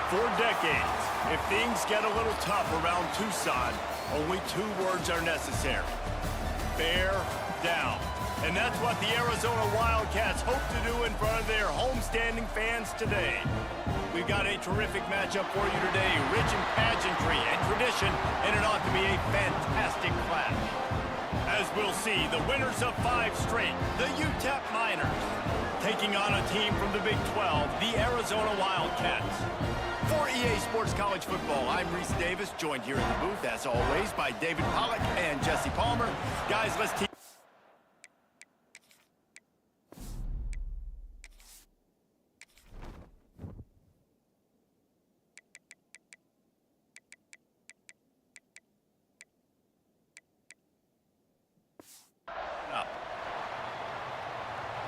For decades, if things get a little tough around Tucson, only 2 words are necessary. Bear down. And that's what the Arizona Wildcats hope to do in front of their homestanding fans today. We've got a terrific matchup for you today, rich in pageantry and tradition, and it ought to be a fantastic clash. As we'll see, the winners of 5 straight, the UTEP Miners, taking on a team from the Big 12, the Arizona Wildcats. For EA Sports College Football, I'm Reese Davis, joined here in the booth, as always, by David Pollack and Jesse Palmer. Guys, let's team.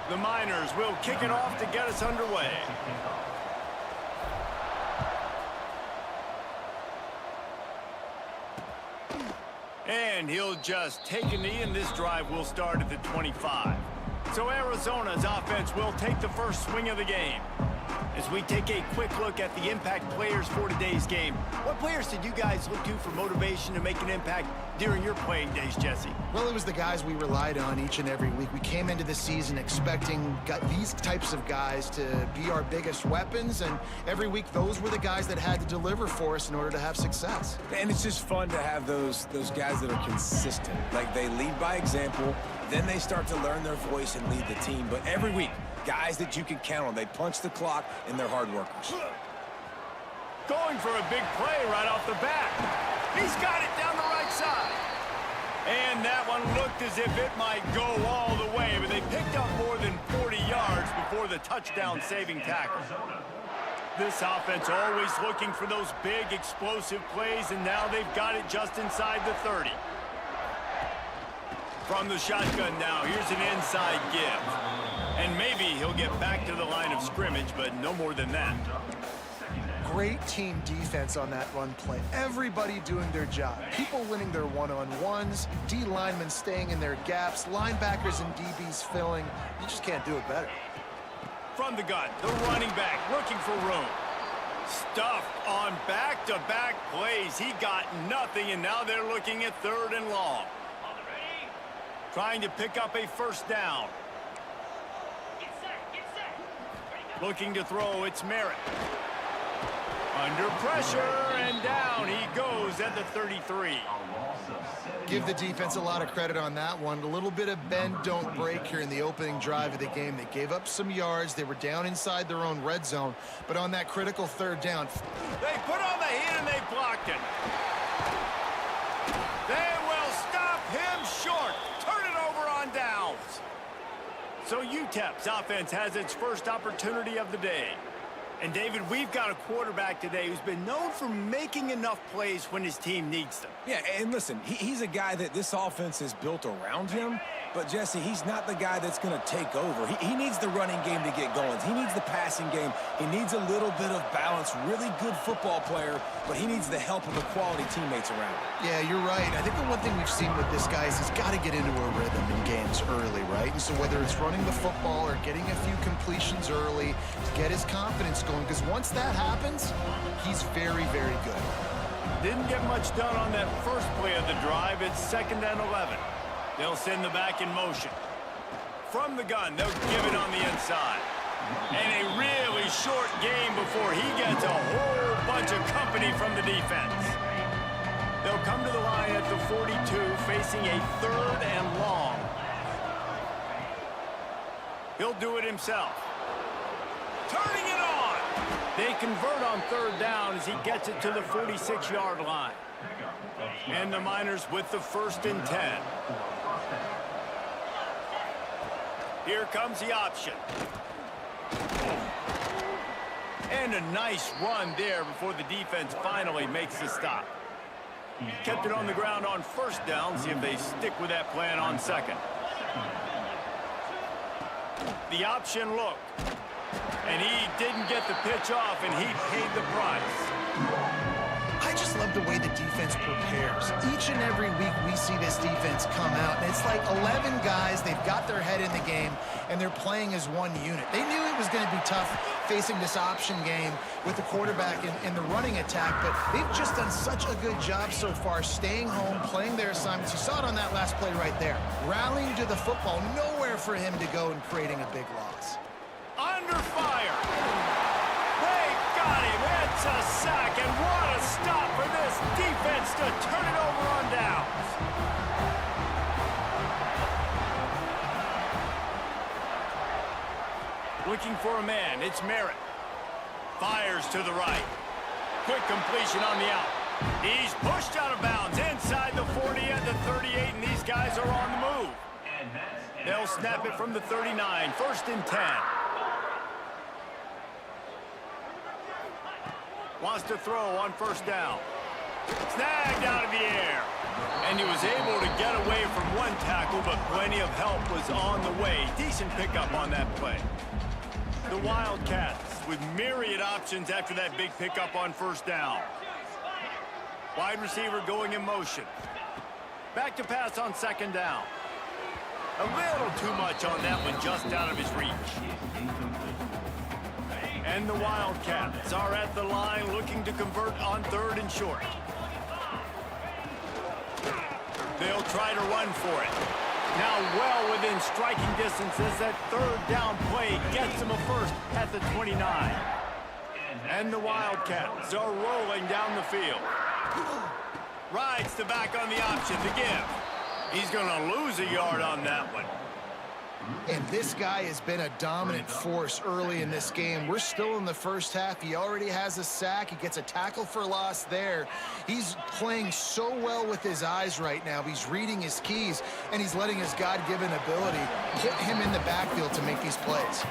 The Miners will kick it off to get us underway. And he'll just take a knee, and this drive will start at the 25. So Arizona's offense will take the first swing of the game. As we take a quick look at the impact players for today's game, what players did you guys look to for motivation to make an impact during your playing days, Jesse? Well, it was the guys we relied on each and every week. We came into the season expecting these types of guys to be our biggest weapons, and every week those were the guys that had to deliver for us in order to have success. And it's just fun to have those guys that are consistent. Like, they lead by example, then they start to learn their voice and lead the team. But every week, guys that you can count on. They punch the clock, and they're hard workers. Going for a big play right off the bat. He's got it down the right side. And that one looked as if it might go all the way, but they picked up more than 40 yards before the touchdown-saving tackle. This offense always looking for those big, explosive plays, and now they've got it just inside the 30. From the shotgun now, here's an inside give. And maybe he'll get back to the line of scrimmage, but no more than that. Great team defense on that run play. Everybody doing their job. People winning their one-on-ones, D linemen staying in their gaps, linebackers and DBs filling. You just can't do it better. From the gun, the running back looking for room. Stuffed on back-to-back plays. He got nothing, and now they're looking at 3rd and long. Trying to pick up a first down. Looking to throw, it's Merritt. Under pressure, and down he goes at the 33. Give the defense a lot of credit on that one. A little bit of bend, don't break here in the opening drive of the game. They gave up some yards. They were down inside their own red zone. But on that critical 3rd down, they put on the heat and they blocked it. They will stop him short. Turn it over on downs. So UTEP's offense has its first opportunity of the day. And, David, we've got a quarterback today who's been known for making enough plays when his team needs them. Yeah, and listen, he's a guy that this offense is built around him. But, Jesse, he's not the guy that's going to take over. He needs the running game to get going. He needs the passing game. He needs a little bit of balance. Really good football player, but he needs the help of the quality teammates around him. Yeah, you're right. I think the one thing we've seen with this guy is he's got to get into a rhythm in games early, right? And so whether it's running the football or getting a few completions early to get his confidence going, because once that happens, he's very, very good. Didn't get much done on that first play of the drive. It's 2nd and 11. They'll send the back in motion. From the gun, they'll give it on the inside. And a really short game before he gets a whole bunch of company from the defense. They'll come to the line at the 42, facing a 3rd and long. He'll do it himself. Turning it on. They convert on 3rd down as he gets it to the 46-yard line. And the Miners with the 1st and 10. Here comes the option. And a nice run there before the defense finally makes the stop. Kept it on the ground on 1st down. See if they stick with that plan on 2nd. The option look. And he didn't get the pitch off, and he paid the price. I just love the way the defense prepares. Each and every week we see this defense come out, and it's like 11 guys, they've got their head in the game, and they're playing as one unit. They knew it was going to be tough facing this option game with the quarterback in the running attack, but they've just done such a good job so far staying home, playing their assignments. You saw it on that last play right there. Rallying to the football, nowhere for him to go and creating a big loss. Under fire. They got him. It's a sack, and what a stop for this defense to turn it over on downs. Looking for a man, it's Merritt. Fires to the right. Quick completion on the out. He's pushed out of bounds inside the 40 and the 38, and these guys are on the move. They'll snap it from the 39, 1st and 10. Wants to throw on 1st down. Snagged out of the air. And he was able to get away from one tackle, but plenty of help was on the way. Decent pickup on that play. The Wildcats with myriad options after that big pickup on 1st down. Wide receiver going in motion. Back to pass on 2nd down. A little too much on that one, just out of his reach. And the Wildcats are at the line looking to convert on 3rd and short. They'll try to run for it. Now well within striking distance as that 3rd down play gets them a first at the 29. And the Wildcats are rolling down the field. Rides the back on the option to give. He's going to lose a yard on that one. And this guy has been a dominant force early in this game. We're still in the first half. He already has a sack. He gets a tackle for loss there. He's playing so well with his eyes right now. He's reading his keys, and he's letting his God-given ability put him in the backfield to make these plays.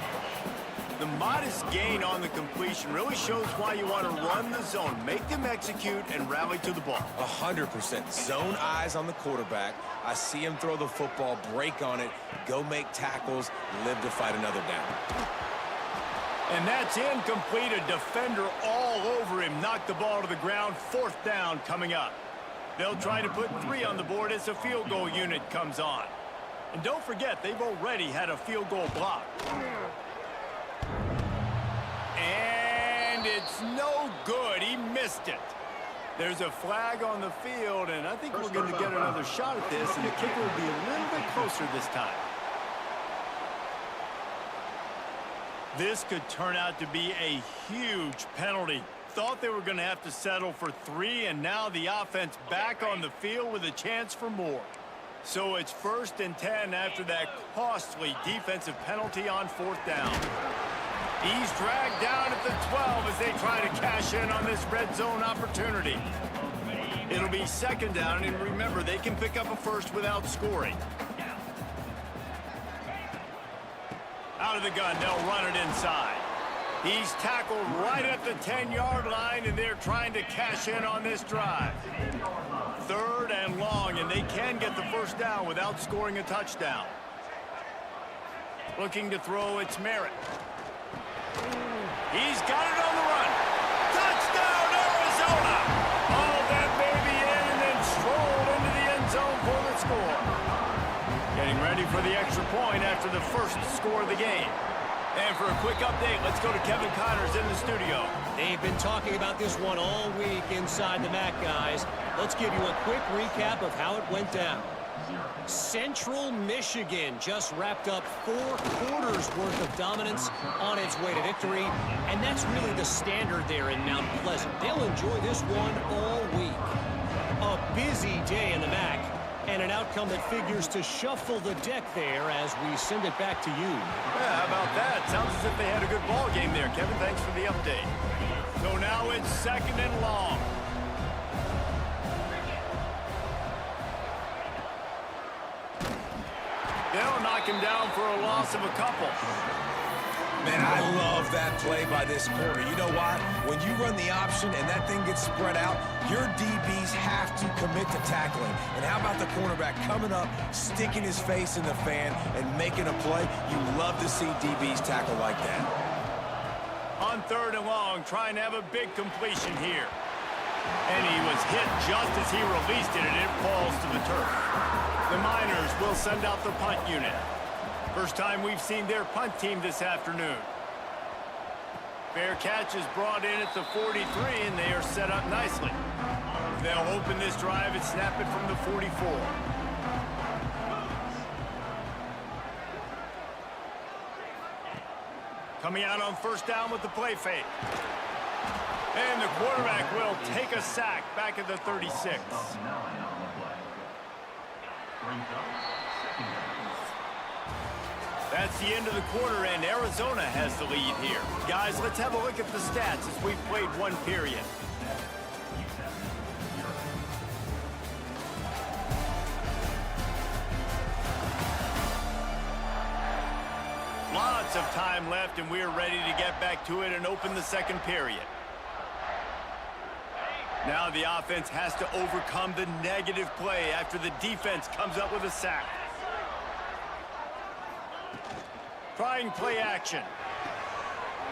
The modest gain on the completion really shows why you want to run the zone, make them execute, and rally to the ball. 100%. Zone eyes on the quarterback. I see him throw the football, break on it, go make tackles, live to fight another down. And that's incomplete. A defender all over him. Knocked the ball to the ground. 4th down coming up. They'll try to put 3 on the board as the field goal unit comes on. And don't forget, they've already had a field goal block. And it's no good. He missed it. There's a flag on the field, and I think we're going to get another shot at this, and the kicker will be a little bit closer this time. This could turn out to be a huge penalty. Thought they were going to have to settle for 3, and now the offense back on the field with a chance for more. So it's 1st and 10 after that costly defensive penalty on 4th down. He's dragged down at the 12 as they try to cash in on this red zone opportunity. It'll be 2nd down, and remember, they can pick up a first without scoring. Out of the gun, they'll run it inside. He's tackled right at the 10-yard line, and they're trying to cash in on this drive. 3rd and long, and they can get the 1st down without scoring a touchdown. Looking to throw, it's Merritt. He's got it on the run. Touchdown, Arizona! All that baby in and then strolled into the end zone for the score. Getting ready for the extra point after the first score of the game. And for a quick update, let's go to Kevin Connors in the studio. They've been talking about this one all week inside the MAC, guys. Let's give you a quick recap of how it went down. Central Michigan just wrapped up 4 quarters worth of dominance on its way to victory, and that's really the standard there in Mount Pleasant. They'll enjoy this one all week. A busy day in the MAC, and an outcome that figures to shuffle the deck there as we send it back to you. Yeah, how about that? Sounds as if they had a good ball game there, Kevin. Thanks for the update. So now it's 2nd and long. They'll knock him down for a loss of a couple. Man, I love that play by this corner. You know why? When you run the option and that thing gets spread out, your DBs have to commit to tackling. And how about the cornerback coming up, sticking his face in the fan, and making a play? You love to see DBs tackle like that. On 3rd and long, trying to have a big completion here. And he was hit just as he released it, and it falls to the turf. The Miners will send out the punt unit. First time we've seen their punt team this afternoon. Fair catch is brought in at the 43, and they are set up nicely. They'll open this drive and snap it from the 44. Coming out on first down with the play fake. And the quarterback will take a sack back at the 36. That's the end of the quarter, and Arizona has the lead here. Guys, let's have a look at the stats as we've played one period. Lots of time left, and we're ready to get back to it and open the second period. Now the offense has to overcome the negative play after the defense comes up with a sack. Trying play action.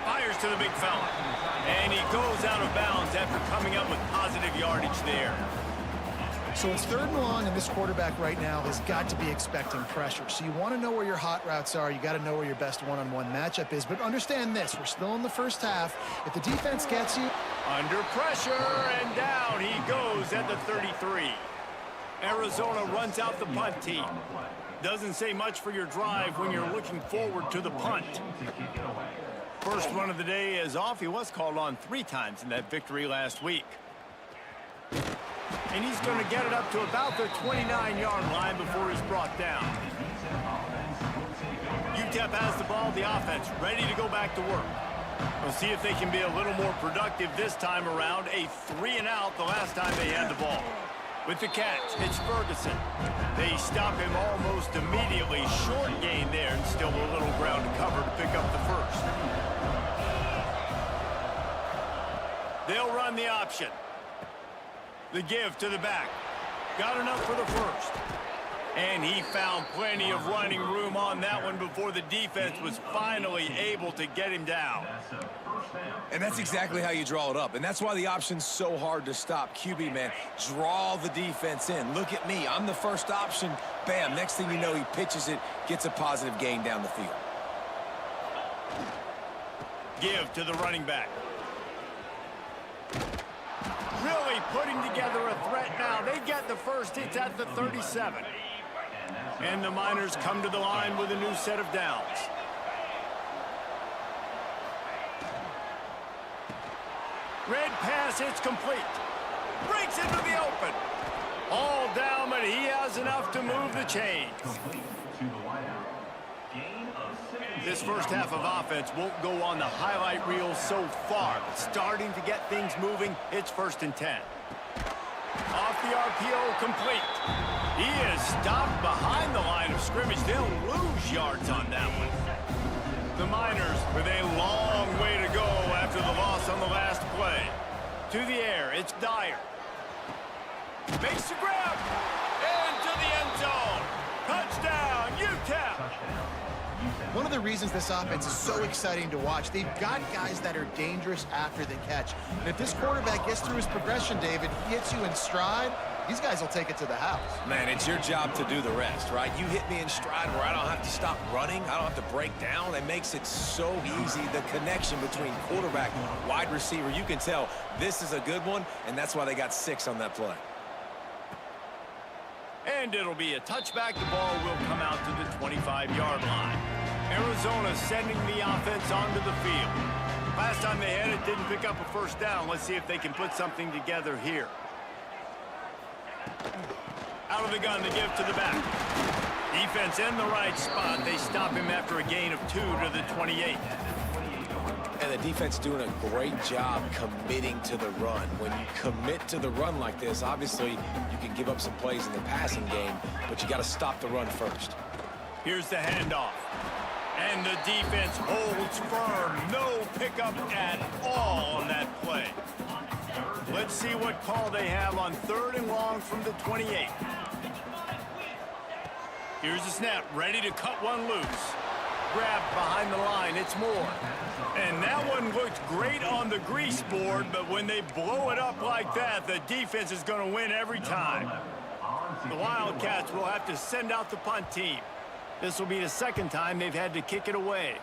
Fires to the big fella. And he goes out of bounds after coming up with positive yardage there. So it's 3rd and long, and this quarterback right now has got to be expecting pressure. So you want to know where your hot routes are. You got to know where your best one-on-one matchup is. But understand this, we're still in the first half. If the defense gets you... Under pressure, and down he goes at the 33. Arizona runs out the punt team. Doesn't say much for your drive when you're looking forward to the punt. First one of the day is off. He was called on 3 times in that victory last week. And he's going to get it up to about the 29-yard line before he's brought down. UTEP has the ball, the offense ready to go back to work. We'll see if they can be a little more productive this time around. A 3-and-out the last time they had the ball. With the catch, it's Ferguson. They stop him almost immediately. Short gain there, and still a little ground to cover to pick up the first. They'll run the option. The give to the back. Got enough for the first. And he found plenty of running room on that one before the defense was finally able to get him down. And that's exactly how you draw it up. And that's why the option's so hard to stop. QB, man, draw the defense in. Look at me. I'm the first option. Bam. Next thing you know, he pitches it, gets a positive gain down the field. Give to the running back. Really putting together a threat now. They get the first. It's at the 37. And the Miners come to the line with a new set of downs. Red pass, it's complete. Breaks into the open. All down, but he has enough to move the chains. This first half of offense won't go on the highlight reel so far, but starting to get things moving, it's 1st and 10. Off the RPO, complete. He is stopped behind the line of scrimmage. They'll lose yards on that one. The Miners with a long way to go after the loss on the last play. To the air, it's Dyer. Makes the grab. Into the end zone. Touchdown, UTEP. One of the reasons this offense is so exciting to watch, they've got guys that are dangerous after the catch. And if this quarterback gets through his progression, David, he hits you in stride, these guys will take it to the house. Man, it's your job to do the rest, right? You hit me in stride where I don't have to stop running. I don't have to break down. It makes it so easy. The connection between quarterback and wide receiver, you can tell this is a good one, and that's why they got 6 on that play. And it'll be a touchback. The ball will come out to the 25-yard line. Arizona sending the offense onto the field. Last time they had it, didn't pick up a first down. Let's see if they can put something together here. Out of the gun, the give to the back. Defense in the right spot. They stop him after a gain of 2 to the 28. And the defense doing a great job committing to the run. When you commit to the run like this, obviously you can give up some plays in the passing game, but you got to stop the run first. Here's the handoff. And the defense holds firm. No pickup at all on that play. Let's see what call they have on 3rd and long from the 28. Here's the snap, ready to cut one loose. Grabbed behind the line, it's Moore. And that one looked great on the grease board, but when they blow it up like that, the defense is going to win every time. The Wildcats will have to send out the punt team. This will be the 2nd time they've had to kick it away.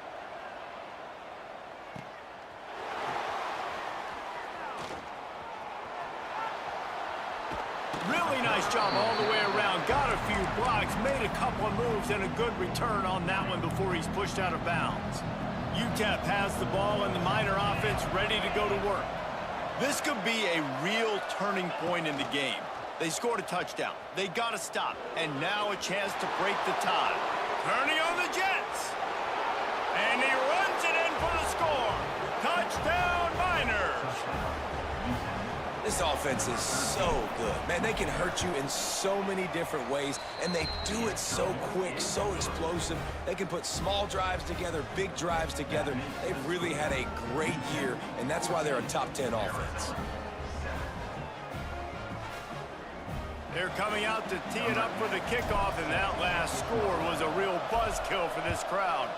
Really nice job all the way around. Got a few blocks, made a couple of moves, and a good return on that one before he's pushed out of bounds. UTEP has the ball and the Miner offense ready to go to work. This could be a real turning point in the game. They scored a touchdown. They got to stop. And now a chance to break the tie. Turning on the Jets. And he runs it in for the score. Touchdown, Miners. This offense is so good. Man, they can hurt you in so many different ways, and they do it so quick, so explosive. They can put small drives together, big drives together. They've really had a great year, and that's why they're a top 10 offense. They're coming out to tee it up for the kickoff, and that last score was a real buzzkill for this crowd.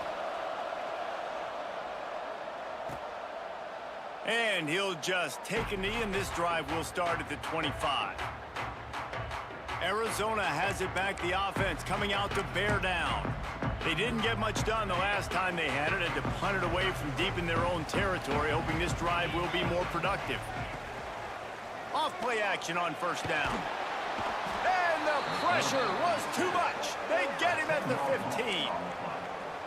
And he'll just take a knee, and this drive will start at the 25. Arizona has it back, the offense coming out to bear down. They didn't get much done the last time they had it, to punt it away from deep in their own territory, hoping this drive will be more productive. Off-play action on first down. And the pressure was too much. They get him at the 15.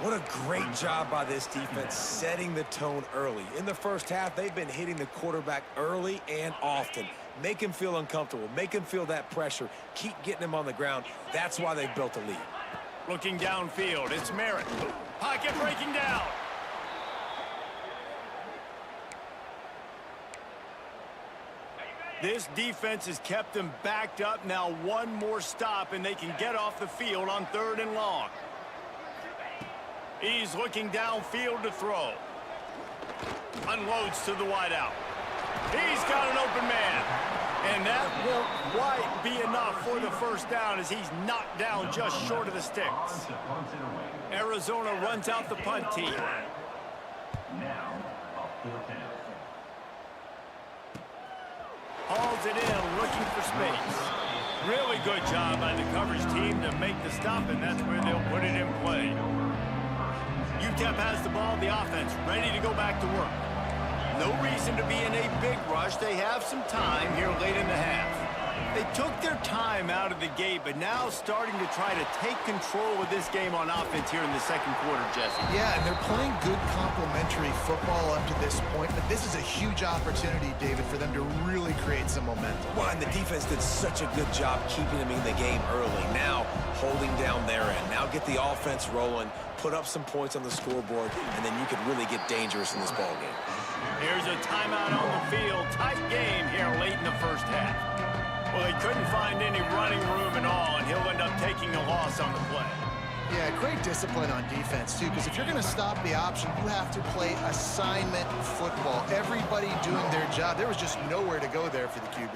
What a great job by this defense setting the tone early. In the first half, they've been hitting the quarterback early and often. Make him feel uncomfortable. Make him feel that pressure. Keep getting him on the ground. That's why they've built a lead. Looking downfield, it's Merritt. Pocket breaking down. This defense has kept them backed up. Now one more stop, and they can get off the field on 3rd and long. He's looking downfield to throw. Unloads to the wideout. He's got an open man. And that won't quite be enough for the first down as he's knocked down just short of the sticks. Arizona runs out the punt team. Hauls it in, looking for space. Really good job by the coverage team to make the stop, and that's where they'll put it in play. UTEP has the ball, the offense ready to go back to work. No reason to be in a big rush. They have some time here late in the half. They took their time out of the gate, but now starting to try to take control of this game on offense here in the second quarter, Jesse. Yeah, and they're playing good complementary football up to this point, but this is a huge opportunity, David, for them to really create some momentum. Well, and the defense did such a good job keeping them in the game early. Now holding down their end. Now get the offense rolling, put up some points on the scoreboard, and then you could really get dangerous in this ball game. Here's a timeout on the field. Tight game here late in the first half. Well, they couldn't find any running room at all, and he'll end up taking a loss on the play. Yeah, great discipline on defense, too, because if you're going to stop the option, you have to play assignment football. Everybody doing their job. There was just nowhere to go there for the QB.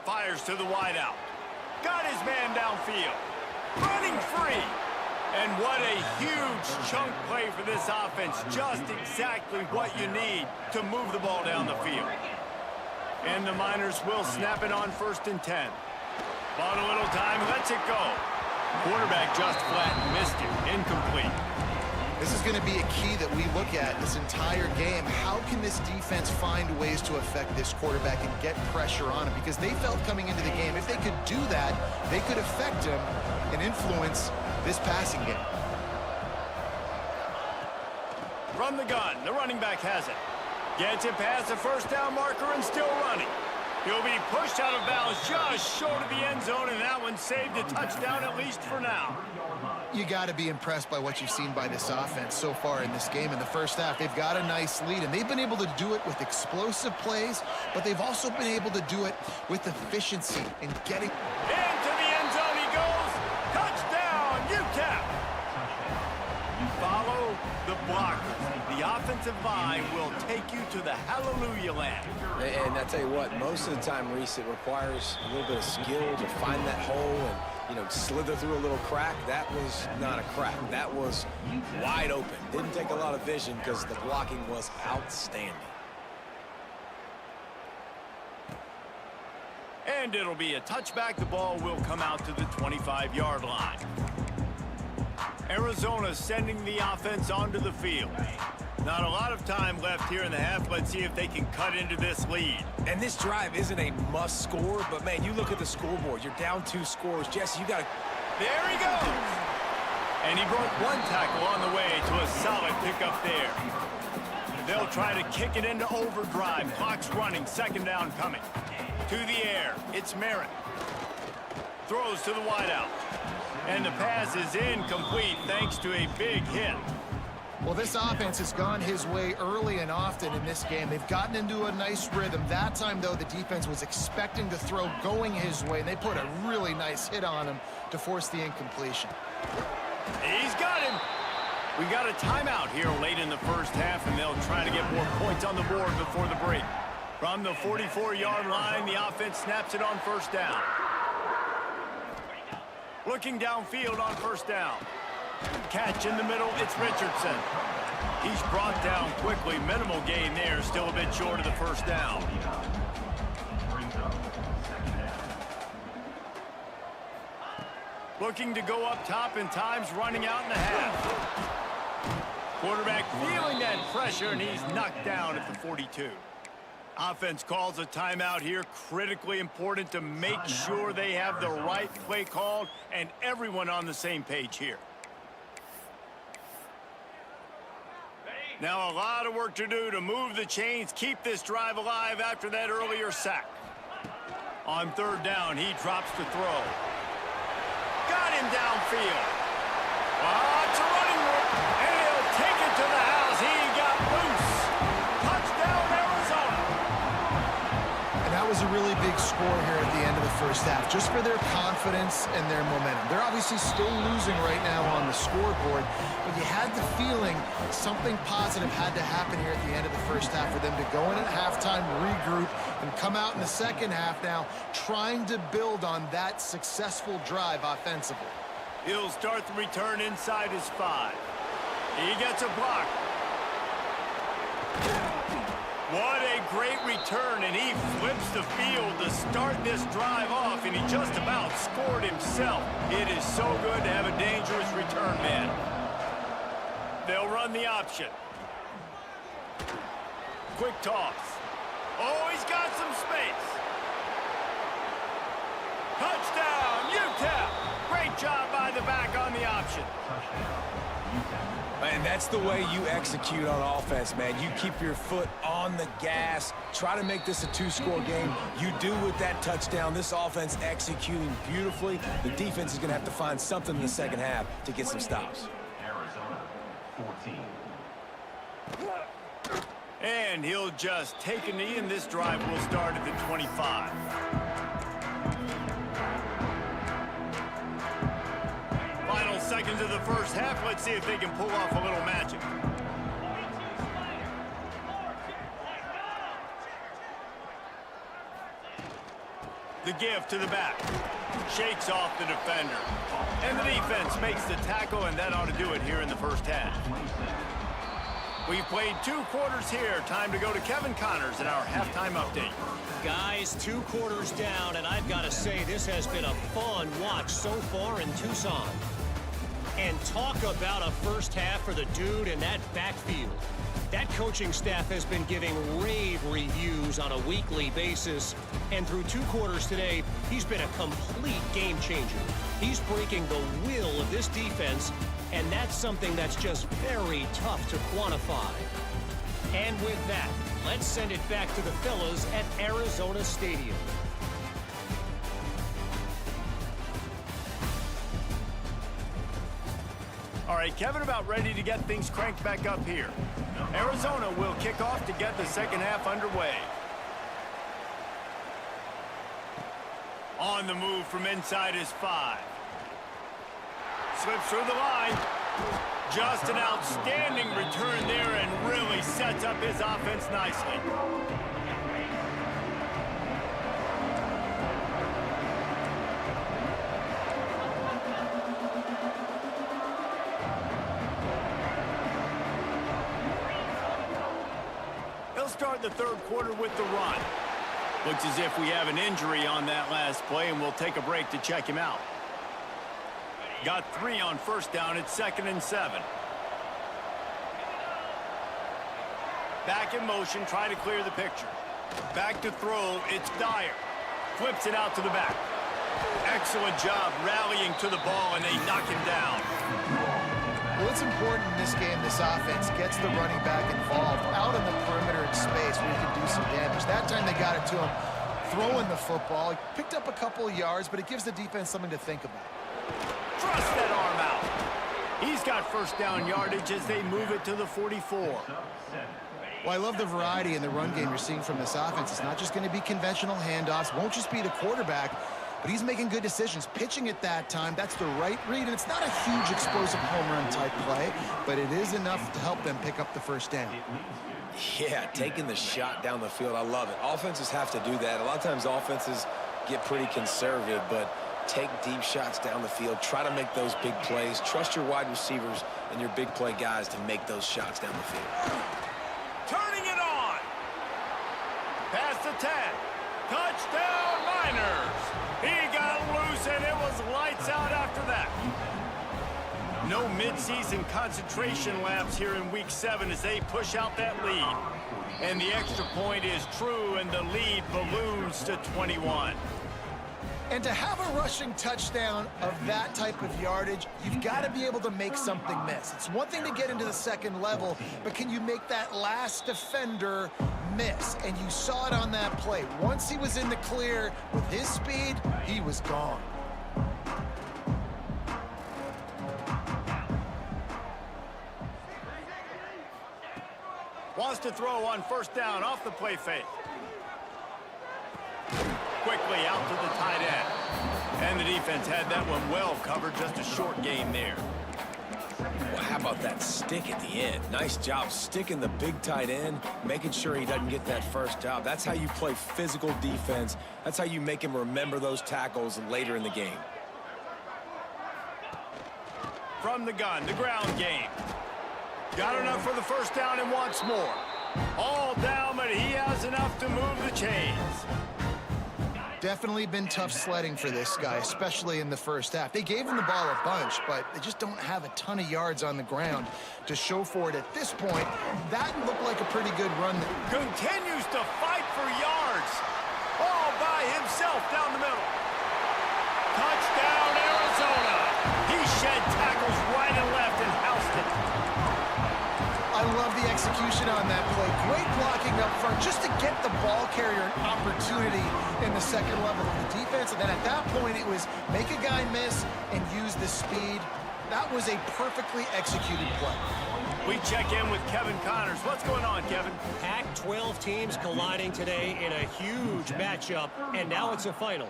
Fires to the wideout. Got his man downfield. Running free. And what a huge chunk play for this offense. Just exactly what you need to move the ball down the field. And the Miners will snap it on 1st and 10. Bought a little time, lets it go. Quarterback just flat missed it. Incomplete. This is going to be a key that we look at this entire game. How can this defense find ways to affect this quarterback and get pressure on him? Because they felt coming into the game, if they could do that, they could affect him and influence this passing game. Run the gun. The running back has it. Gets it past the first down marker and still running. He'll be pushed out of bounds just short of the end zone, and that one saved a touchdown at least for now. You got to be impressed by what you've seen by this offense so far in this game. In the first half, they've got a nice lead, and they've been able to do it with explosive plays, but they've also been able to do it with efficiency and getting... Into the end zone he goes. Touchdown, UTEP. Follow the blockers. The offensive line will take you to the hallelujah land. And I tell you what, most of the time, Reese, it requires a little bit of skill to find that hole and, slither through a little crack. That was not a crack. That was wide open. Didn't take a lot of vision because the blocking was outstanding. And it'll be a touchback. The ball will come out to the 25-yard line. Arizona sending the offense onto the field. Not a lot of time left here in the half. Let's see if they can cut into this lead. And this drive isn't a must score, but man, you look at the scoreboard. You're down 2 scores. Jesse, you got to... There he goes! And he broke 1 tackle on the way to a solid pickup there. They'll try to kick it into overdrive. Clock's running, 2nd down coming. To the air, it's Merritt. Throws to the wideout. And the pass is incomplete thanks to a big hit. Well, this offense has gone his way early and often in this game. They've gotten into a nice rhythm. That time, though, the defense was expecting to throw going his way, and they put a really nice hit on him to force the incompletion. He's got him. We got a timeout here late in the first half, and they'll try to get more points on the board before the break. From the 44-yard line, the offense snaps it on 1st down. Looking downfield on 1st down. Catch in the middle, it's Richardson. He's brought down quickly. Minimal gain there, still a bit short of the 1st down. Looking to go up top, and time's running out in the half. Quarterback feeling that pressure, and he's knocked down at the 42. Offense calls a timeout here. Critically important to make sure they have the right play called and everyone on the same page here. Now a lot of work to do to move the chains, keep this drive alive after that earlier sack. On 3rd down, he drops to throw. Got him downfield. It's a running route, and he'll take it to the house. He got loose. Touchdown, Arizona. And that was a really big score here at the end of the first half, just for their confidence and their momentum. They're obviously still losing right now on the scoreboard, but you had the feeling something positive had to happen here at the end of the first half for them to go in at halftime, regroup, and come out in the second half now trying to build on that successful drive offensively. He'll start the return inside his 5. He gets a block. What a great return, and he flips the field to start this drive off, and he just about scored himself. It is so good to have a dangerous return man. They'll run the option. Quick toss. Oh, he's got some space. Touchdown, UTEP. Great job by the back on the option. And that's the way you execute on offense, man. You keep your foot on the gas. Try to make this a 2-score game. You do with that touchdown. This offense executing beautifully. The defense is going to have to find something in the second half to get some stops. Arizona, 14. And he'll just take a knee, and this drive will start at the 25. Final seconds of the first half. Let's see if they can pull off a little magic. The give to the back. Shakes off the defender. And the defense makes the tackle, and that ought to do it here in the first half. We've played 2 quarters here. Time to go to Kevin Connors in our halftime update. Guys, 2 quarters down, and I've got to say this has been a fun watch so far in Tucson. And talk about a first half for the dude in that backfield. That coaching staff has been giving rave reviews on a weekly basis. And through 2 quarters today, he's been a complete game changer. He's breaking the will of this defense, and that's something that's just very tough to quantify. And with that, let's send it back to the fellas at Arizona Stadium. All right, Kevin, about ready to get things cranked back up here. Arizona will kick off to get the second half underway. On the move from inside his 5. Slips through the line. Just an outstanding return there and really sets up his offense nicely. They'll start the third quarter with the run. Looks as if we have an injury on that last play, and we'll take a break to check him out. Got 3 on first down at 2nd and 7. Back in motion, try to clear the picture. Back to throw, it's Dyer. Flips it out to the back. Excellent job rallying to the ball, and they knock him down. Well, it's important in this game, this offense gets the running back involved out in the perimeter in space where he can do some damage. That time they got it to him throwing the football. He picked up a couple of yards, but it gives the defense something to think about. Thrust that arm out. He's got first down yardage as they move it to the 44. Well, I love the variety in the run game you're seeing from this offense. It's not just going to be conventional handoffs. Won't just be the quarterback, but he's making good decisions. Pitching at that time, that's the right read, and it's not a huge explosive home run type play, but it is enough to help them pick up the first down. Yeah, taking the shot down the field, I love it. Offenses have to do that. A lot of times offenses get pretty conservative, but take deep shots down the field. Try to make those big plays. Trust your wide receivers and your big play guys to make those shots down the field. Turning it on. Past the 10. Touchdown, Niners. He got loose, and it was lights out after that. No midseason concentration laps here in Week 7 as they push out that lead. And the extra point is true, and the lead balloons to 21. And to have a rushing touchdown of that type of yardage, you've got to be able to make something miss. It's one thing to get into the second level, but can you make that last defender miss? And you saw it on that play. Once he was in the clear with his speed, he was gone. Wants to throw on first down off the play fake. Quickly out to the tight end. And the defense had that one well covered, just a short gain there. Well, how about that stick at the end? Nice job sticking the big tight end, making sure he doesn't get that first down. That's how you play physical defense. That's how you make him remember those tackles later in the game. From the gun, the ground game. Got enough for the first down and wants more. All down, but he has enough to move the chains. Definitely been tough sledding for this guy, especially in the first half. They gave him the ball a bunch, but they just don't have a ton of yards on the ground to show for it at this point. That looked like a pretty good run. Continues to fight for yards. All by himself down the middle. Touchdown, Arizona. He shed tackles right and left and housed it. I love the execution on that play. Great blocking up front just to get the ball carrier an opportunity in the second level of the defense. And then at that point, it was make a guy miss and use the speed. That was a perfectly executed play. We check in with Kevin Connors. What's going on, Kevin? Pac-12 teams colliding today in a huge matchup, and now it's a final.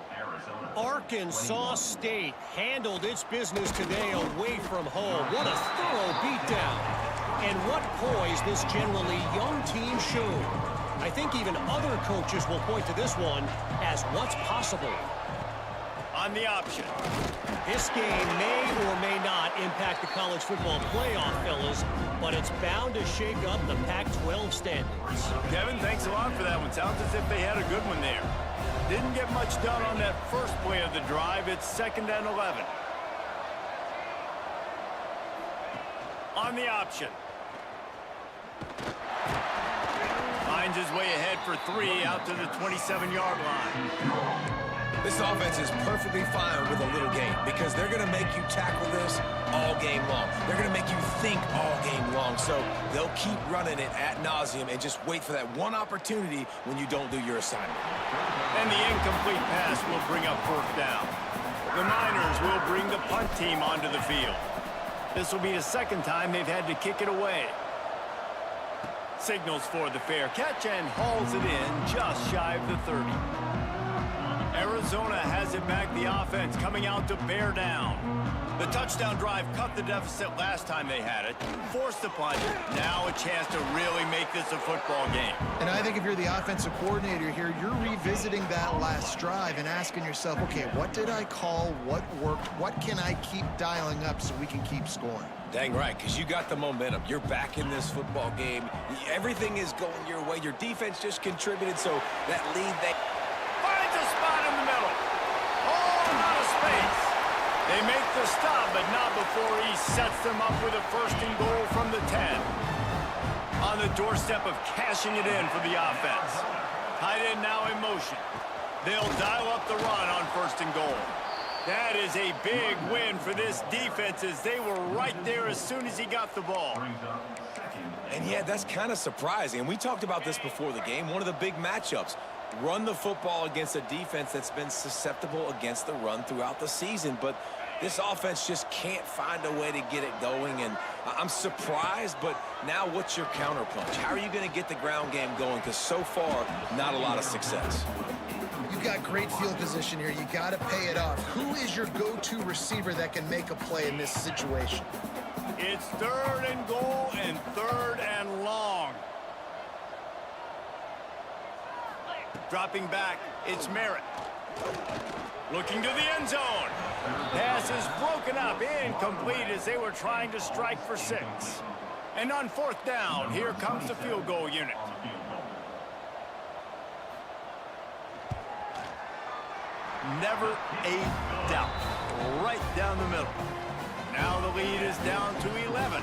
Arkansas State handled its business today away from home. What a thorough beatdown. And what poise this generally young team showed. I think even other coaches will point to this one as what's possible. On the option. This game may or may not impact the college football playoff, fellas, but it's bound to shake up the Pac-12 standings. Kevin, thanks a lot for that one. Sounds as if they had a good one there. Didn't get much done on that first play of the drive. It's 2nd and 11. On the option. Finds his way ahead for 3 out to the 27-yard line. This offense is perfectly fine with a little game because they're going to make you tackle this all game long. They're going to make you think all game long. So they'll keep running it ad nauseum and just wait for that one opportunity when you don't do your assignment. And the incomplete pass will bring up 4th down. The Niners will bring the punt team onto the field. This will be the second time they've had to kick it away. Signals for the fair catch and hauls it in just shy of the 30. Arizona has it back, the offense coming out to bear down. The touchdown drive cut the deficit last time they had it, forced the punt. Now a chance to really make this a football game. And I think if you're the offensive coordinator here, you're revisiting that last drive and asking yourself, okay, what did I call? What worked? What can I keep dialing up so we can keep scoring? Dang right, because you got the momentum. You're back in this football game. Everything is going your way. Your defense just contributed, so that lead they... Finds a spot in the middle. Oh, out of space. They make the stop, but not before he sets them up with a 1st and goal from the 10. On the doorstep of cashing it in for the offense. Tight end now in motion. They'll dial up the run on 1st and goal. That is a big win for this defense as they were right there as soon as he got the ball. And yeah, that's kind of surprising. And we talked about this before the game. One of the big matchups. Run the football against a defense that's been susceptible against the run throughout the season. But this offense just can't find a way to get it going. And I'm surprised, but now what's your counterpunch? How are you going to get the ground game going? Because so far, not a lot of success. You've got great field position here. You got to pay it off. Who is your go-to receiver that can make a play in this situation? It's 3rd and goal and 3rd and long. Dropping back, it's Merritt. Looking to the end zone. Pass is broken up, incomplete as they were trying to strike for 6. And on 4th down, here comes the field goal unit. Never a doubt. Right down the middle. Now the lead is down to 11.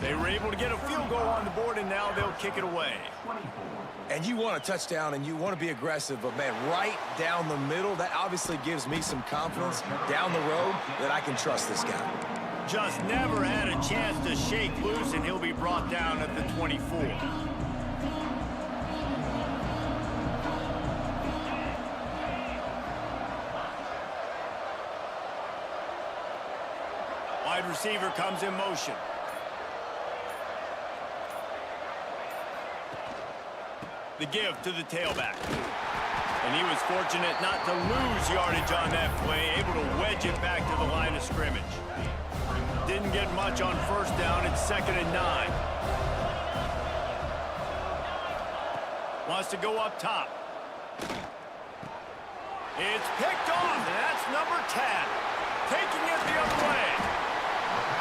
They were able to get a field goal on the board, and now they'll kick it away. And you want a touchdown, and you want to be aggressive, but, man, right down the middle, that obviously gives me some confidence down the road that I can trust this guy. Just never had a chance to shake loose, and he'll be brought down at the 24. Wide receiver comes in motion. The give to the tailback. And he was fortunate not to lose yardage on that play, able to wedge it back to the line of scrimmage. Didn't get much on 1st down. It's 2nd and 9. Wants to go up top. It's picked off, and that's number 10. Taking it the other way.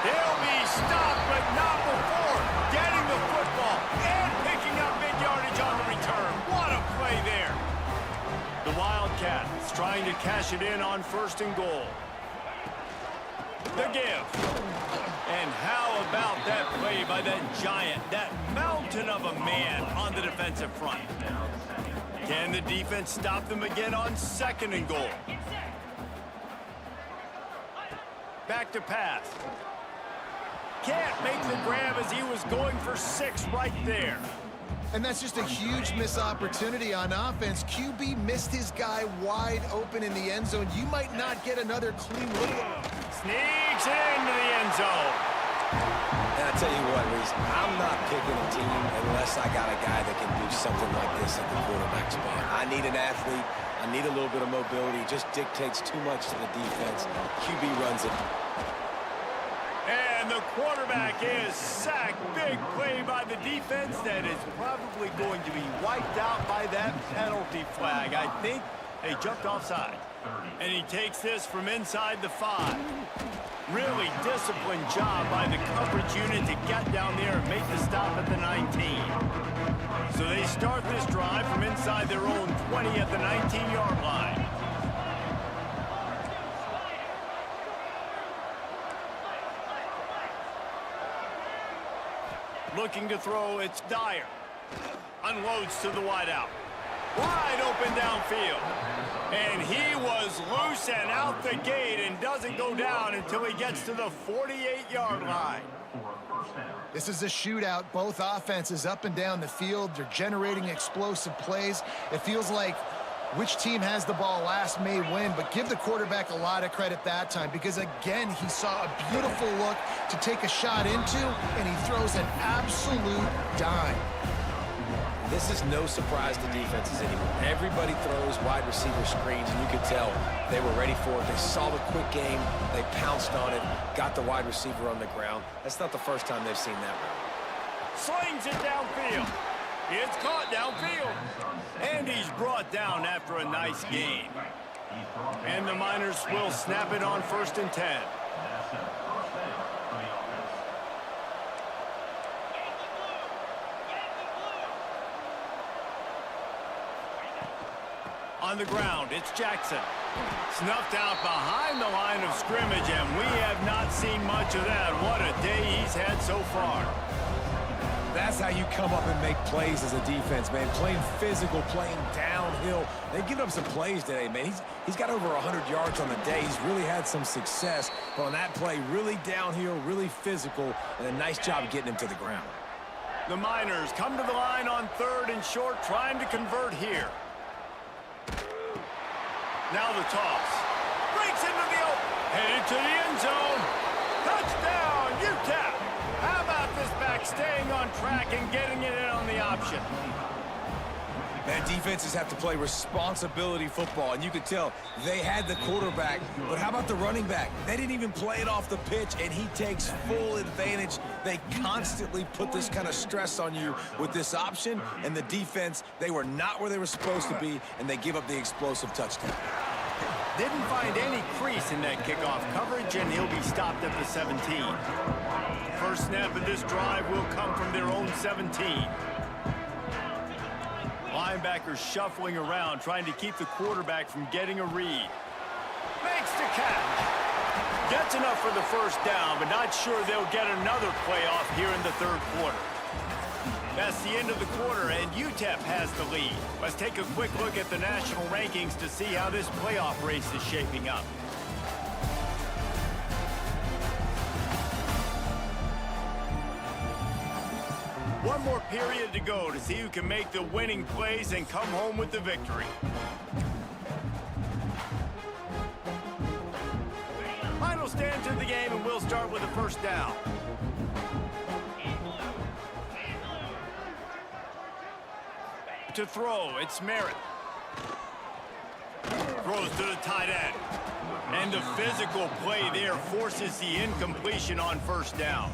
They'll be stopped, but not before getting the football and picking up big yardage on the return. What a play there. The Wildcats trying to cash it in on 1st and goal. The give. And how about that play by that giant, that mountain of a man on the defensive front? Can the defense stop them again on 2nd and goal? Back to pass. Can't make the grab as he was going for 6 right there. And that's just a huge missed opportunity on offense. QB missed his guy wide open in the end zone. You might not get another clean look. Sneaks into the end zone. And I tell you what, Reese, I'm not picking a team unless I got a guy that can do something like this at the quarterback spot. I need an athlete. I need a little bit of mobility. It just dictates too much to the defense. QB runs it. And the quarterback is sacked. Big play by the defense that is probably going to be wiped out by that penalty flag. I think they jumped offside. And he takes this from inside the 5. Really disciplined job by the coverage unit to get down there and make the stop at the 19. So they start this drive from inside their own 20 at the 19-yard line. Looking to throw, it's Dyer. Unloads to the wideout. Wide open downfield. And he was loose and out the gate and doesn't go down until he gets to the 48-yard line. This is a shootout. Both offenses up and down the field. They're generating explosive plays. It feels like which team has the ball last may win, but give the quarterback a lot of credit that time because, again, he saw a beautiful look to take a shot into, and he throws an absolute dime. This is no surprise to defenses anymore. Everybody throws wide receiver screens, and you could tell they were ready for it. They saw the quick game. They pounced on it, got the wide receiver on the ground. That's not the first time they've seen that run. Slings it downfield. It's caught downfield. And he's brought down after a nice gain. And the Miners will snap it on 1st and 10. On the ground, it's Jackson. Snuffed out behind the line of scrimmage, and we have not seen much of that. What a day he's had so far. That's how you come up and make plays as a defense, man. Playing physical, playing downhill. They've given up some plays today, man. He's got over 100 yards on the day. He's really had some success. But on that play, really downhill, really physical, and a nice job getting him to the ground. The Miners come to the line on 3rd and short, trying to convert here. Now the toss. Breaks into the open. Headed to the end zone. Touchdown, UTEP. How about this back staying on track and getting it in on the option? Man, defenses have to play responsibility football, and you could tell they had the quarterback, but how about the running back? They didn't even play it off the pitch, and he takes full advantage. They constantly put this kind of stress on you with this option, and the defense, they were not where they were supposed to be, and they give up the explosive touchdown. Didn't find any crease in that kickoff coverage, and he'll be stopped at the 17. First snap of this drive will come from their own 17. Linebackers shuffling around, trying to keep the quarterback from getting a read. Makes the catch. Gets enough for the first down, but not sure they'll get another playoff here in the 3rd quarter. That's the end of the quarter, and UTEP has the lead. Let's take a quick look at the national rankings to see how this playoff race is shaping up. One more period to go to see who can make the winning plays and come home with the victory. Final stand to the game, and we'll start with the first down. To throw, it's Merritt. Throws to the tight end. And the physical play there forces the incompletion on first down.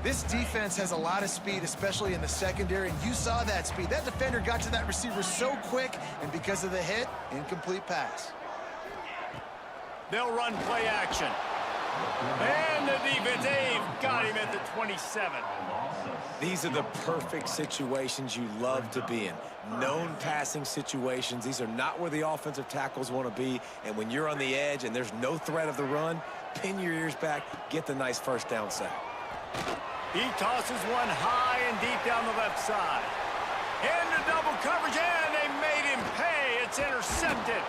This defense has a lot of speed, especially in the secondary, and you saw that speed. That defender got to that receiver so quick, and because of the hit, incomplete pass. They'll run play action. And the defense, they've got him at the 27. These are the perfect situations you love to be in. Known passing situations. These are not where the offensive tackles want to be, and when you're on the edge and there's no threat of the run, pin your ears back, get the nice first down sack. He tosses one high and deep down the left side. Into double coverage, and they made him pay. It's intercepted.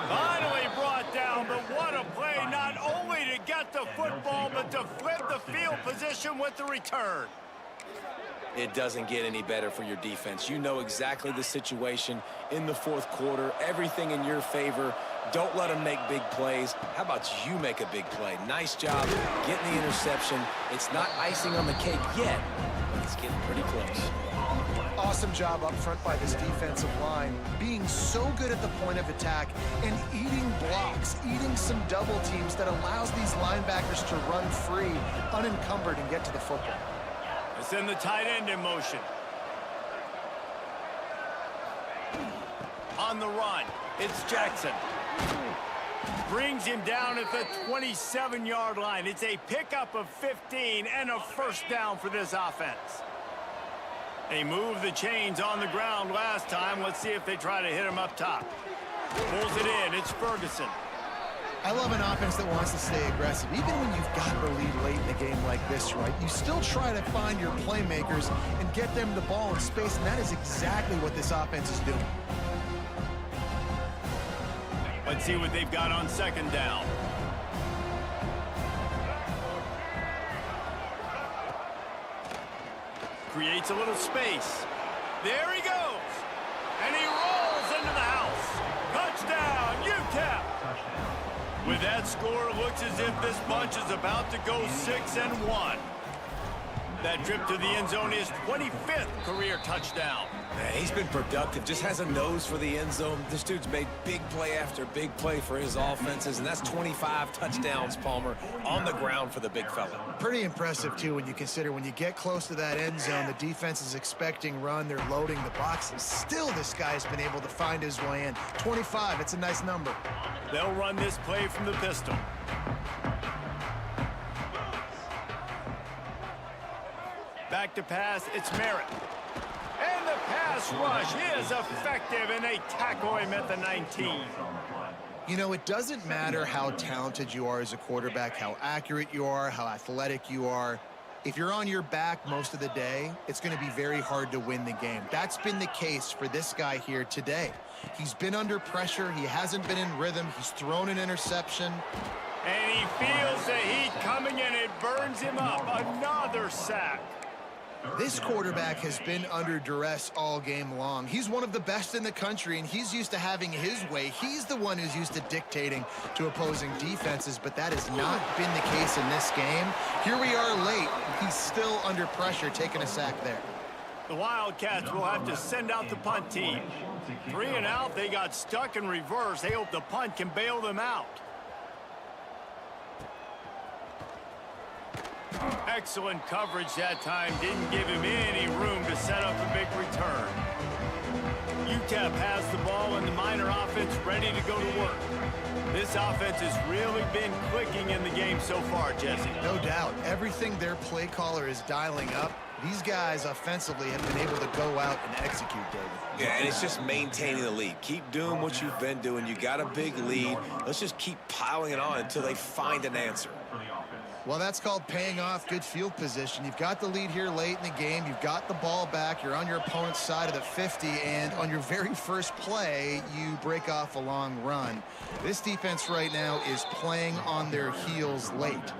Finally brought down, but what a play, not only to get the football, but to flip the field position with the return. It doesn't get any better for your defense. You know exactly the situation in the 4th quarter, everything in your favor. Don't let them make big plays. How about you make a big play? Nice job getting the interception. It's not icing on the cake yet, but it's getting pretty close. Awesome job up front by this defensive line, being so good at the point of attack and eating blocks, eating some double teams that allows these linebackers to run free, unencumbered, and get to the football. Send the tight end in motion. On the run, it's Jackson. Brings him down at the 27-yard line. It's a pickup of 15 and a first down for this offense. They moved the chains on the ground last time. Let's see if they try to hit him up top. Pulls it in. It's Ferguson. I love an offense that wants to stay aggressive. Even when you've got the lead late in a game like this, right, you still try to find your playmakers and get them the ball in space, and that is exactly what this offense is doing. Let's see what they've got on second down. Creates a little space. There he goes. And he rolls into the house. Touchdown, UTEP. With that score, it looks as if this bunch is about to go 6-1. That trip to the end zone is 25th career touchdown. Man, he's been productive, just has a nose for the end zone. This dude's made big play after big play for his offenses, and that's 25 touchdowns, Palmer, on the ground for the big fella. Pretty impressive, too, when you consider when you get close to that end zone, the defense is expecting run, they're loading the boxes. Still, this guy's been able to find his way in. 25, it's a nice number. They'll run this play from the pistol. Back to pass, it's Merritt. And the pass rush is effective, and they tackle him at the 19. You know, it doesn't matter how talented you are as a quarterback, how accurate you are, how athletic you are. if you're on your back most of the day, it's going to be very hard to win the game. That's been the case for this guy here today. He's been under pressure. He hasn't been in rhythm. He's thrown an interception. And he feels the heat coming and it burns him up. Another sack. This quarterback has been under duress all game long. He's one of the best in the country, and he's used to having his way. He's the one who's used to dictating to opposing defenses, but that has not been the case in this game. Here we are late. He's still under pressure, taking a sack there. The Wildcats will have to send out the punt team. 3 and out, they got stuck in reverse. They hope the punt can bail them out. Excellent coverage that time. Didn't give him any room to set up a big return. UTEP has the ball and the Miner offense ready to go to work. This offense has really been clicking in the game so far, Jesse. No doubt. Everything their play caller is dialing up, these guys offensively have been able to go out and execute, David. Yeah, and it's just maintaining the lead. Keep doing what you've been doing. You got a big lead. Let's just keep piling it on until they find an answer. Well, that's called paying off good field position. You've got the lead here late in the game. You've got the ball back. You're on your opponent's side of the 50, and on your very first play, you break off a long run. This defense right now is playing on their heels late.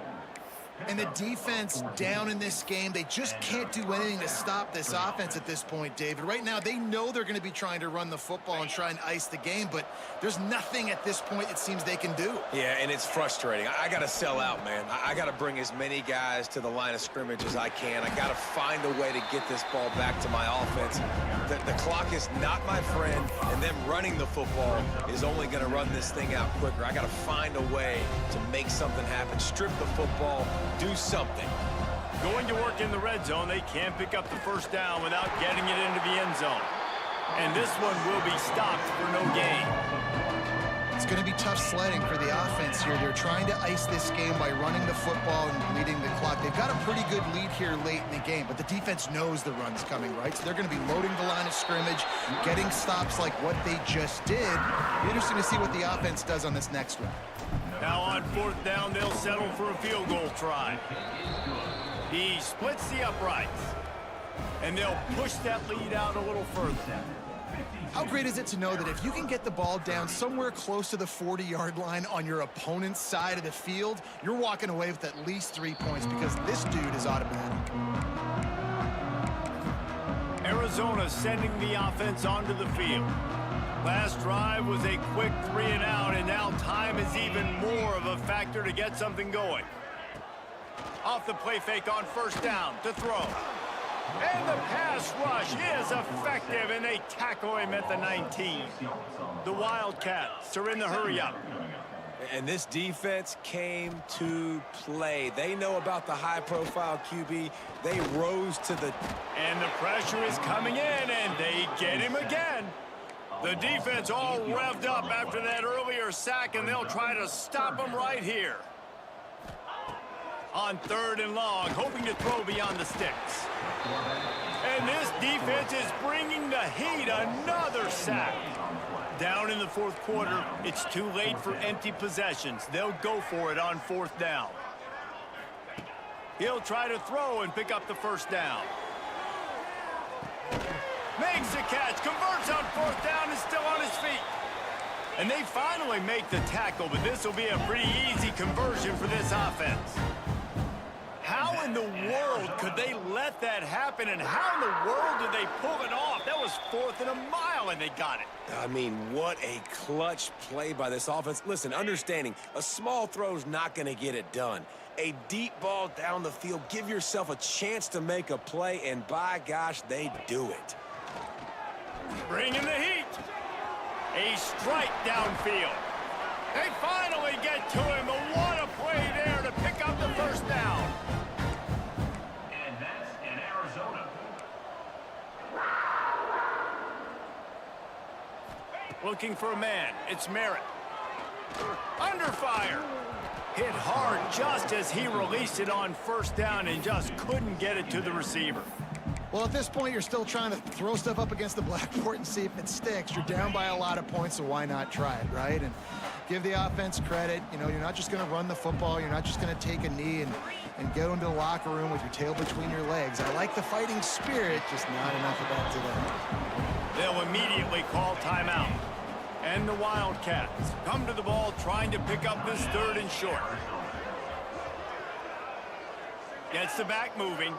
And the defense down in this game, they just can't do anything to stop this offense at this point, David. Right now, they know they're going to be trying to run the football and try and ice the game, but there's nothing at this point it seems they can do. Yeah, and it's frustrating. I got to sell out, man. I got to bring as many guys to the line of scrimmage as I can. I got to find a way to get this ball back to my offense. The clock is not my friend, and them running the football is only going to run this thing out quicker. I got to find a way to make something happen, strip the football, do something. Going to work in the red zone, they can't pick up the first down without getting it into the end zone. And this one will be stopped for no gain. It's going to be tough sledding for the offense here. They're trying to ice this game by running the football and leading the clock. They've got a pretty good lead here late in the game, but the defense knows the run's coming, right? So they're going to be loading the line of scrimmage, getting stops like what they just did. Be interesting to see what the offense does on this next one. Now on 4th down, they'll settle for a field goal try. He splits the uprights, and they'll push that lead out a little further. How great is it to know that if you can get the ball down somewhere close to the 40-yard line on your opponent's side of the field, you're walking away with at least 3 points because this dude is automatic. Arizona sending the offense onto the field. Last drive was a quick 3 and out, and now time is even more of a factor to get something going. Off the play fake on 1st down to throw. And the pass rush is effective, and they tackle him at the 19. The Wildcats are in the hurry-up. And this defense came to play. They know about the high-profile QB. They rose to the... And the pressure is coming in, and they get him again. The defense all revved up after that earlier sack, and they'll try to stop him right here. On 3rd and long, hoping to throw beyond the sticks. And this defense is bringing the heat. Another sack. Down in the 4th quarter, it's too late for empty possessions. They'll go for it on 4th down. He'll try to throw and pick up the 1st down. Makes the catch, converts on 4th down, is still on his feet. And they finally make the tackle, but this will be a pretty easy conversion for this offense. How in the world could they let that happen, and how in the world did they pull it off? That was 4th and a mile, and they got it. I mean, what a clutch play by this offense. Listen, understanding, a small throw's not going to get it done. A deep ball down the field, give yourself a chance to make a play, and by gosh, they do it. Bringing the heat. A strike downfield. They finally get to him, but what a play there to pick up the 1st down. And that's in Arizona. Looking for a man. It's Merritt. Under fire. Hit hard just as he released it on 1st down and just couldn't get it to the receiver. Well, at this point, you're still trying to throw stuff up against the blackboard and see if it sticks. You're down by a lot of points, so why not try it, right? And give the offense credit. You know, you're not just going to run the football. You're not just going to take a knee and go into the locker room with your tail between your legs. I like the fighting spirit, just not enough of that today. They'll immediately call timeout. And the Wildcats come to the ball trying to pick up this 3rd and short. Gets the back moving.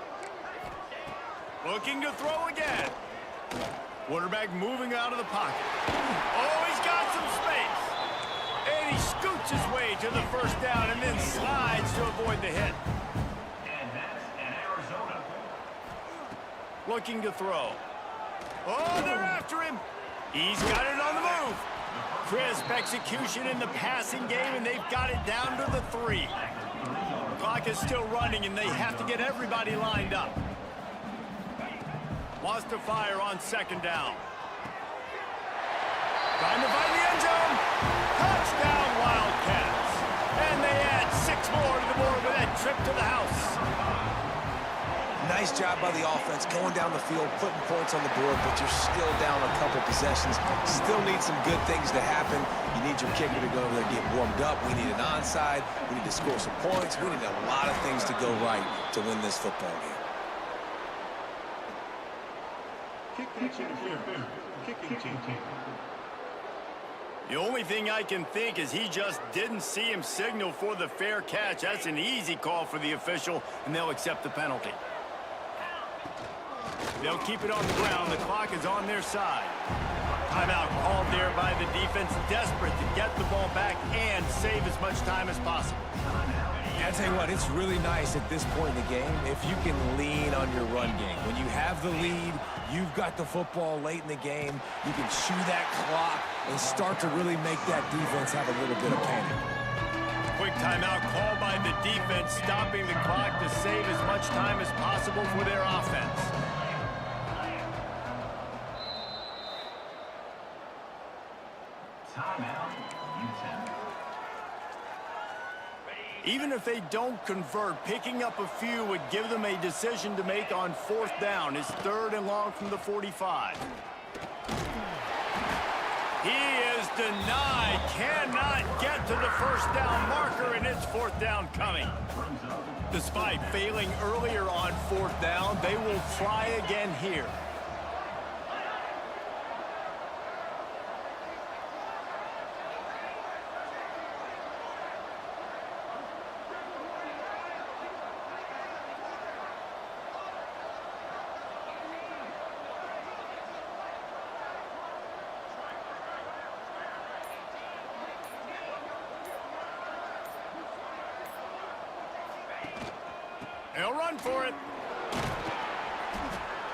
Looking to throw again. Quarterback moving out of the pocket. Oh, he's got some space. And he scoots his way to the 1st down and then slides to avoid the hit. And that's an Arizona. Looking to throw. Oh, they're after him. He's got it on the move. Crisp execution in the passing game, and they've got it down to the 3. Clock is still running, and they have to get everybody lined up. Wants to fire on 2nd down. Trying to find the end zone. Touchdown, Wildcats. And they add 6 more to the board with that trip to the house. Nice job by the offense going down the field, putting points on the board, but you're still down a couple possessions. Still need some good things to happen. You need your kicker to go over there and get warmed up. We need an onside. We need to score some points. We need a lot of things to go right to win this football game. The only thing I can think is he just didn't see him signal for the fair catch. That's an easy call for the official, and they'll accept the penalty. They'll keep it on the ground. The clock is on their side. Timeout called there by the defense, desperate to get the ball back and save as much time as possible. I tell you what, it's really nice at this point in the game if you can lean on your run game. When you have the lead, you've got the football late in the game, you can chew that clock and start to really make that defense have a little bit of panic. Quick timeout called by the defense, stopping the clock to save as much time as possible for their offense. Timeout, UTEP. Even if they don't convert, picking up a few would give them a decision to make on 4th down. It's 3rd and long from the 45. He is denied, cannot get to the 1st down marker, and it's 4th down coming. Despite failing earlier on 4th down, they will try again here. He'll run for it.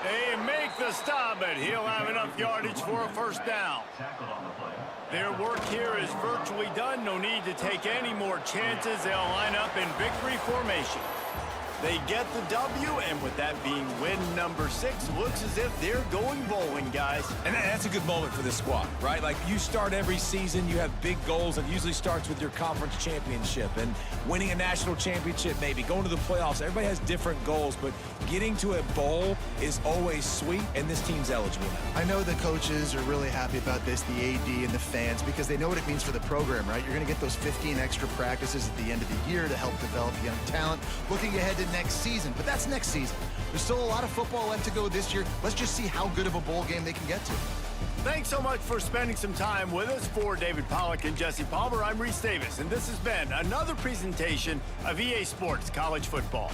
They make the stop, but he'll have enough yardage for a 1st down. Tackled on the play. Their work here is virtually done. No need to take any more chances. They'll line up in victory formation. They get the W, and with that being win number 6, looks as if they're going bowling, guys. And that's a good moment for this squad, right? Like, you start every season, you have big goals. It usually starts with your conference championship and winning a national championship, maybe going to the playoffs. Everybody has different goals, but getting to a bowl is always sweet, and this team's eligible now. I know the coaches are really happy about this, the AD and the fans, because they know what it means for the program, right? You're going to get those 15 extra practices at the end of the year to help develop young talent. Looking ahead to next season, but that's next season. There's still a lot of football left to go this year. Let's just see how good of a bowl game they can get to. Thanks so much for spending some time with us. For David Pollack and Jesse Palmer, I'm Reese Davis, and this has been another presentation of EA Sports College Football.